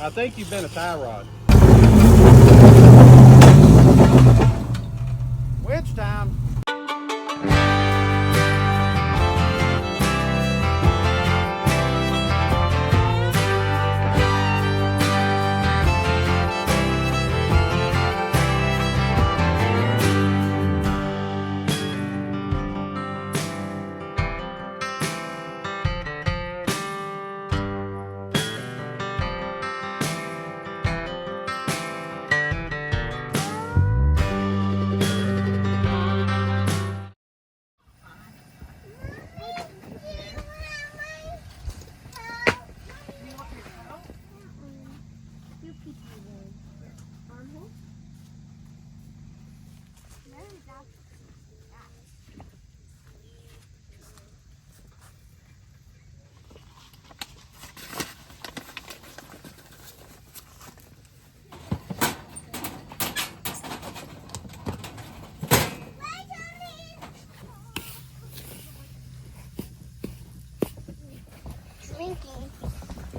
I think you've been a tie rod. Winch time.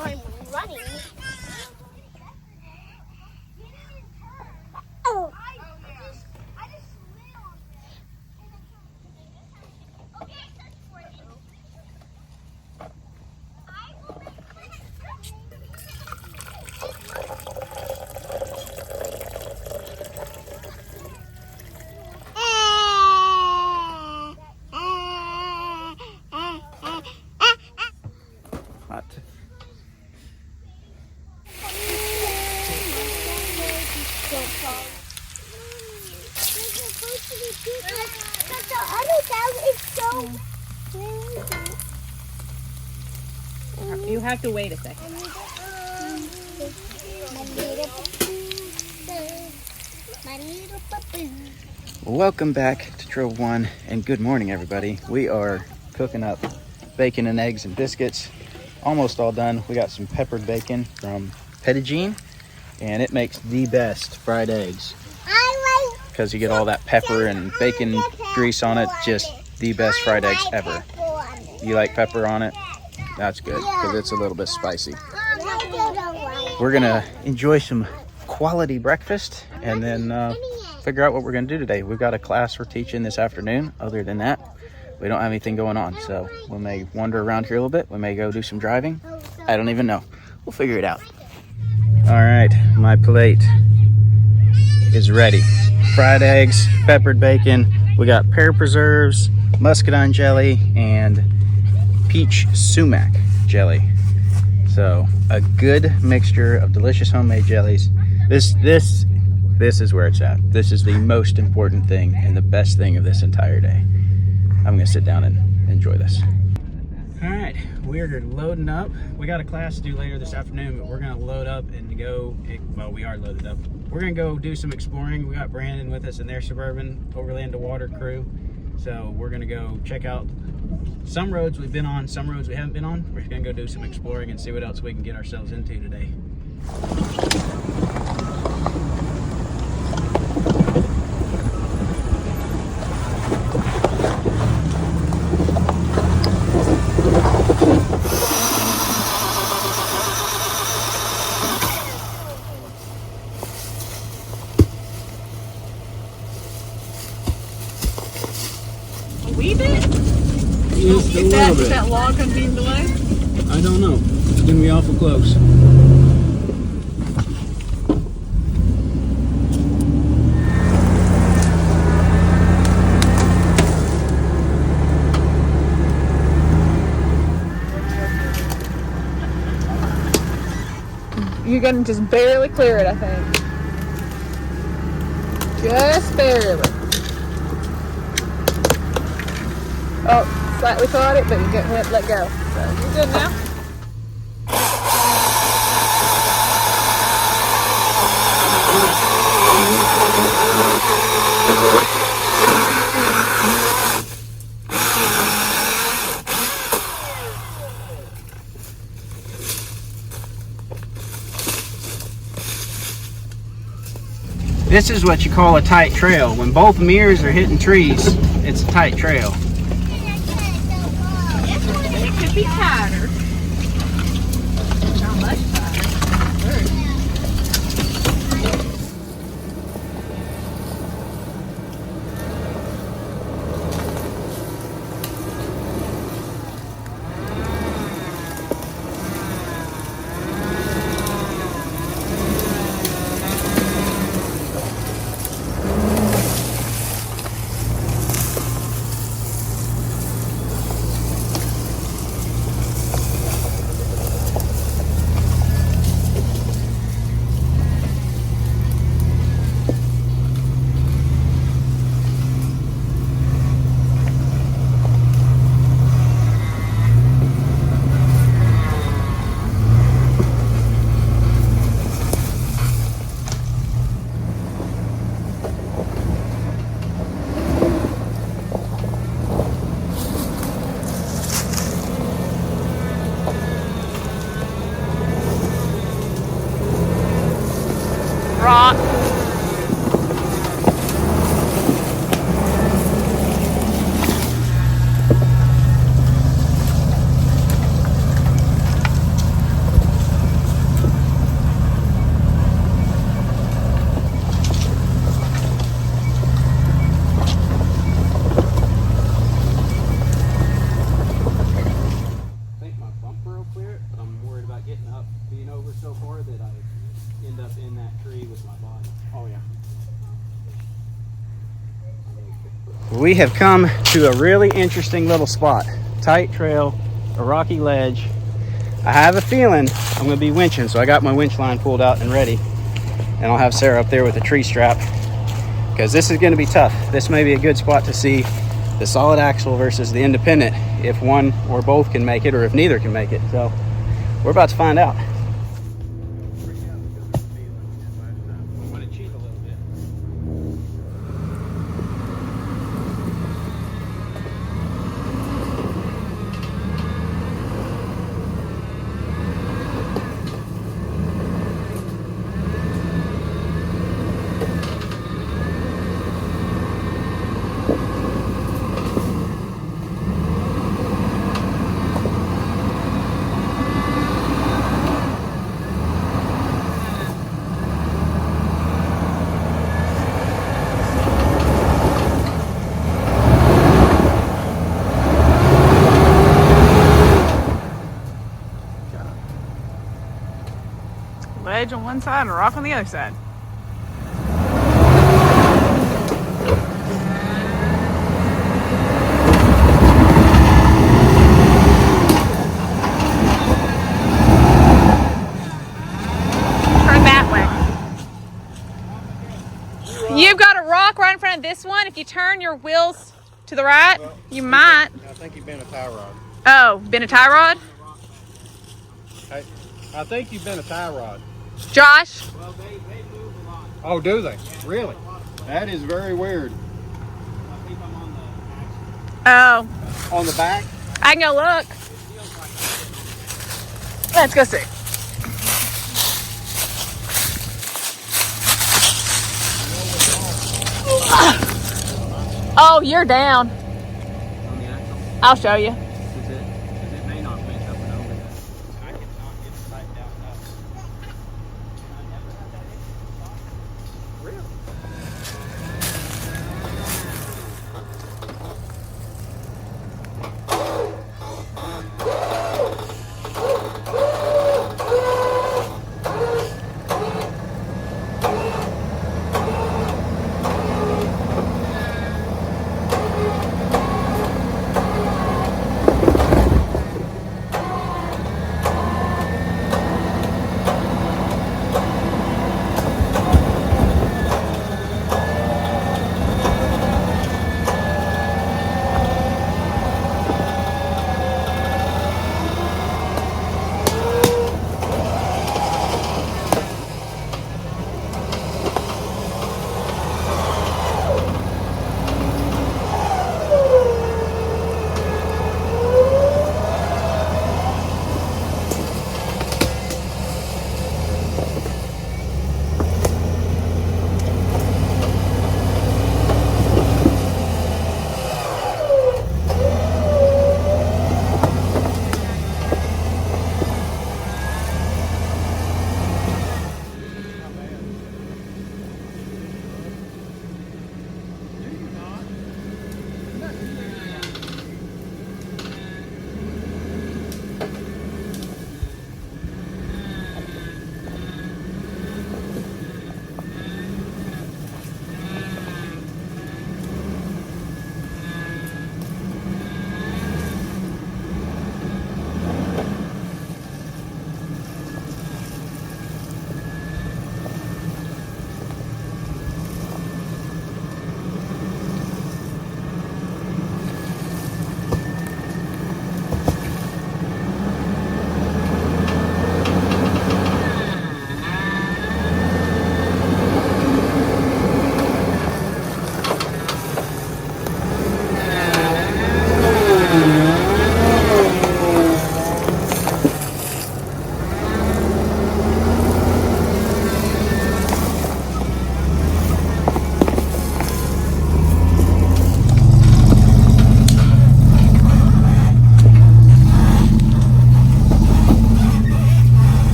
I'm running. Oh. Hot. You have to wait a second. Welcome back to Trail 1 and good morning everybody. We are cooking up bacon and eggs and biscuits. Almost all done. We got some peppered bacon from Pettigene and it makes the best fried eggs because you get all that pepper and bacon grease on it. Just the best fried eggs ever. You like pepper on it? That's good because it's a little bit spicy. We're gonna enjoy some quality breakfast and then figure out what we're gonna do today. We've got a class we're teaching this afternoon. Other than that, we don't have anything going on, so we may wander around here a little bit. We may go do some driving. I don't even know. We'll figure it out. All right, my plate is ready. Fried eggs, peppered bacon. We got pear preserves, muscadine jelly, and peach sumac jelly. So a good mixture of delicious homemade jellies. This is where it's at. This is the most important thing and the best thing of this entire day. I'm gonna sit down and enjoy this. All right, we're loading up. We got a class to do later this afternoon, but we're gonna load up and go, well, we are loaded up. We're gonna go do some exploring. We got Brandon with us and their Suburban Overland to Water crew. So we're gonna go check out some roads we've been on, some roads we haven't been on. We're gonna go do some exploring and see what else we can get ourselves into today. Just a little bit. Is that log going to be delayed? I don't know. It's going to be awful close. You're going to just barely clear it, I think. Just barely. Oh. Slightly caught it, but you can't let go. So you're good now. This is what you call a tight trail. When both mirrors are hitting trees, it's a tight trail. It could be tighter. Not much tighter. Very rock. I think my bumper will clear it, but I'm worried about getting up, being over so far that I end up in that tree with my body. Oh, yeah. We have come to a really interesting little spot. Tight trail, a rocky ledge. I have a feeling I'm going to be winching, so I got my winch line pulled out and ready. And I'll have Sarah up there with the tree strap, because this is going to be tough. This may be a good spot to see the solid axle versus the independent, if one or both can make it, or if neither can make it. So we're about to find out. I'm going to cheat a little bit. Ledge on one side and a rock on the other side. Turn that way. You've got a rock right in front of this one. If you turn your wheels to the right, you might. I think you've been a tie rod. Oh, been a tie rod? Hey, I think you've been a tie rod. Josh? Well, they move a lot. Oh, do they? Really? That is very weird. I think I'm on the axle. Oh, On the back? I can go look. Let's go see. Oh, you're down. On the axle? I'll show you. Is it? Because it may not winch up and over. I cannot get it tight down enough. I never had that issue. Really?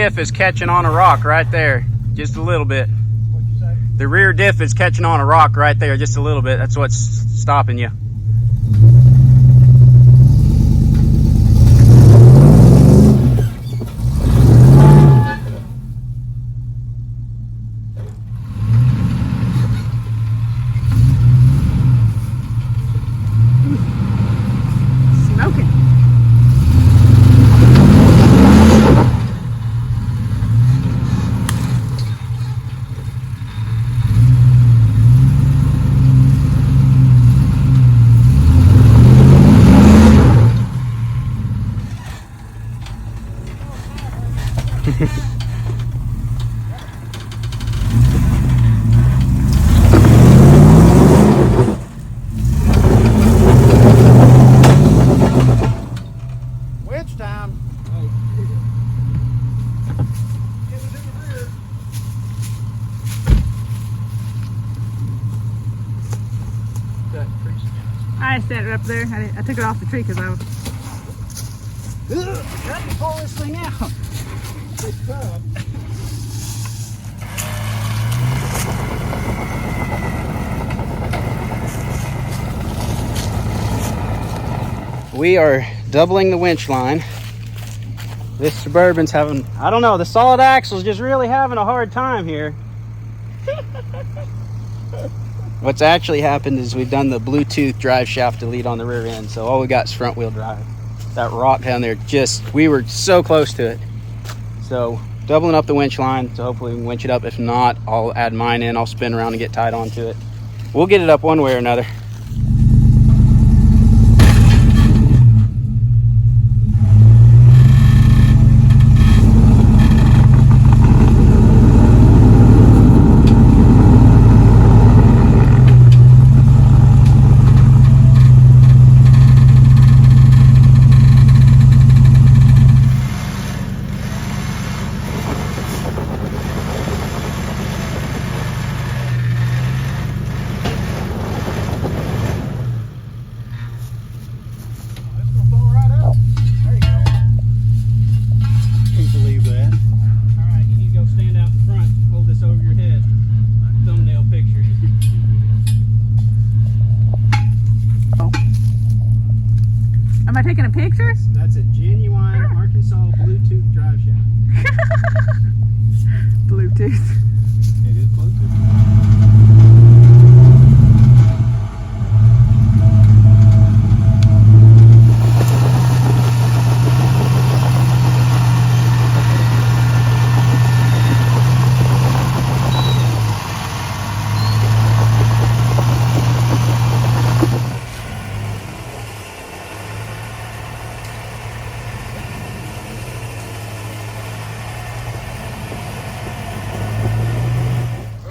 diff is catching on a rock right there, just a little bit. What'd you say? The rear diff is catching on a rock right there, just a little bit. That's what's stopping you. Smoking. Winch time. It was in the rear. I set it up there. I took it off the tree because I was. Got to pull this thing out. It's tough. We are doubling the winch line. This Suburban's having, I don't know, the solid axle's just really having a hard time here. What's actually happened is we've done the Bluetooth drive shaft delete on the rear end, so all we got is front wheel drive. That rock down there, we were so close to it. So doubling up the winch line, so hopefully we can winch it up. If not, I'll add mine in, I'll spin around and get tied onto it. We'll get it up one way or another. Am I taking a picture? That's a genuine Arkansas Bluetooth drive shaft. Bluetooth. It is Bluetooth.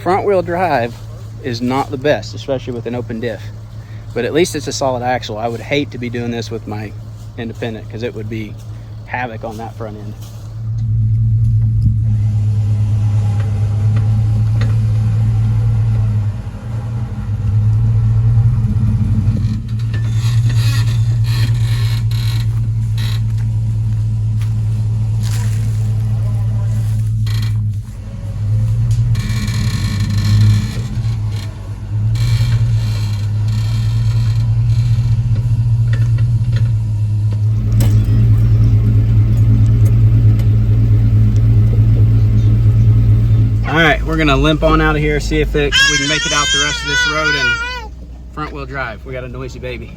Front wheel drive is not the best, especially with an open diff, but at least it's a solid axle. I would hate to be doing this with my independent because it would be havoc on that front end. Alright, we're gonna limp on out of here, see if we can make it out the rest of this road and front wheel drive. We got a noisy baby.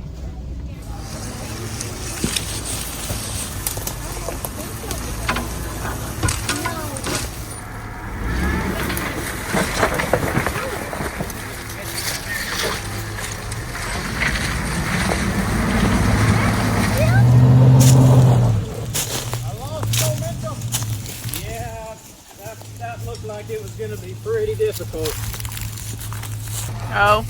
That looked like it was gonna be pretty difficult. Oh.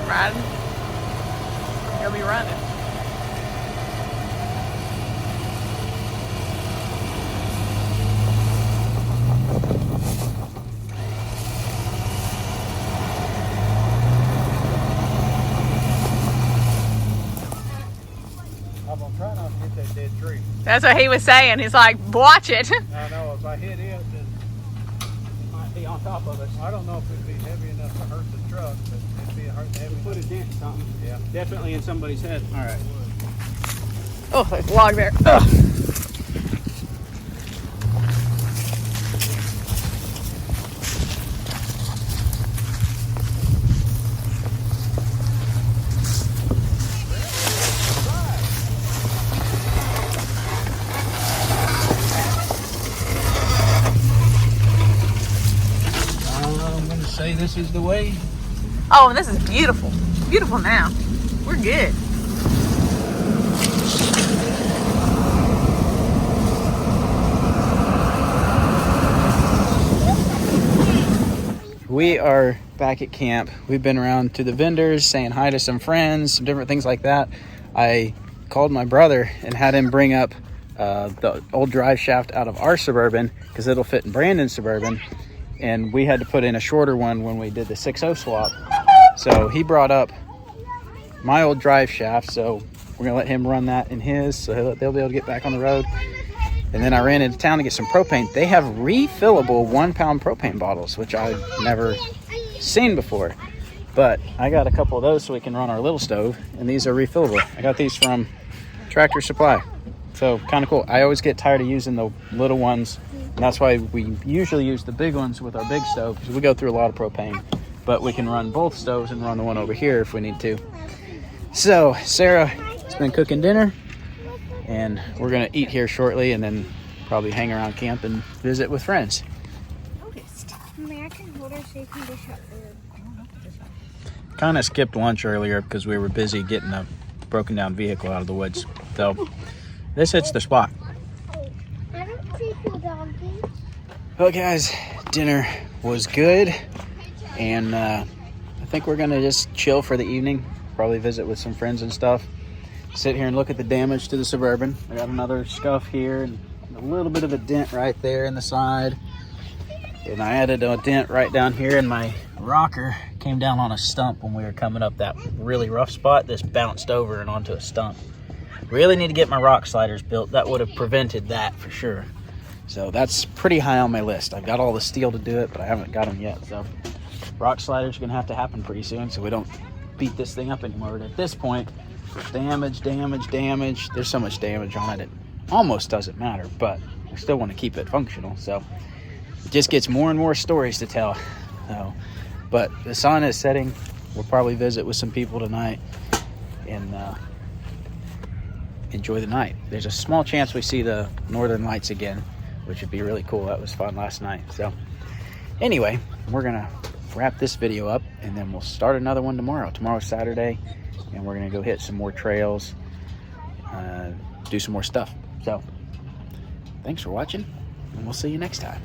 Riding. He'll be running. That's what he was saying. He's like, watch it. I know, if I hit it, then It might be on top of us. I don't know if it'd be heavy enough to hurt the truck, but it'd be heavy Put a enough. dent in something. Yeah. Definitely in somebody's head. All right. Oh, there's a log there. Ugh. I'm gonna say this is the way. Oh, and this is beautiful. Beautiful now. We're good. We are back at camp. We've been around to the vendors, saying hi to some friends, some different things like that. I called my brother and had him bring up the old drive shaft out of our Suburban because it'll fit in Brandon's Suburban. And we had to put in a shorter one when we did the 6.0 swap. So he brought up my old drive shaft. So we're gonna let him run that in his, so they'll be able to get back on the road. And then I ran into town to get some propane. They have refillable 1 pound propane bottles, which I've never seen before. But I got a couple of those so we can run our little stove, and these are refillable. I got these from Tractor Supply. So kind of cool. I always get tired of using the little ones, and that's why we usually use the big ones with our big stove, because we go through a lot of propane. But we can run both stoves and run the one over here if we need to. So Sarah has been cooking dinner, and we're gonna eat here shortly and then probably hang around camp and visit with friends. American holder shaking dish up food. Kind of skipped lunch earlier because we were busy getting a broken down vehicle out of the woods. So this hits the spot. I don't see two donkeys. Well guys, dinner was good, and I think we're gonna just chill for the evening, probably visit with some friends and stuff. Sit here and look at the damage to the Suburban. I got another scuff here and a little bit of a dent right there in the side. And I added a dent right down here, and my rocker came down on a stump when we were coming up that really rough spot. This bounced over and onto a stump. Really need to get my rock sliders built. That would have prevented that for sure. So that's pretty high on my list. I've got all the steel to do it, but I haven't got them yet. So rock sliders are gonna have to happen pretty soon so we don't beat this thing up anymore. But at this point, damage. There's so much damage on it, it almost doesn't matter, but we still want to keep it functional. So it just gets more and more stories to tell. So, but the sun is setting. We'll probably visit with some people tonight and enjoy the night. There's a small chance we see the northern lights again, which would be really cool. That was fun last night. So anyway, we're gonna wrap this video up and then we'll start another one tomorrow. Tomorrow's Saturday, and we're gonna go hit some more trails, do some more stuff. So thanks for watching, and we'll see you next time.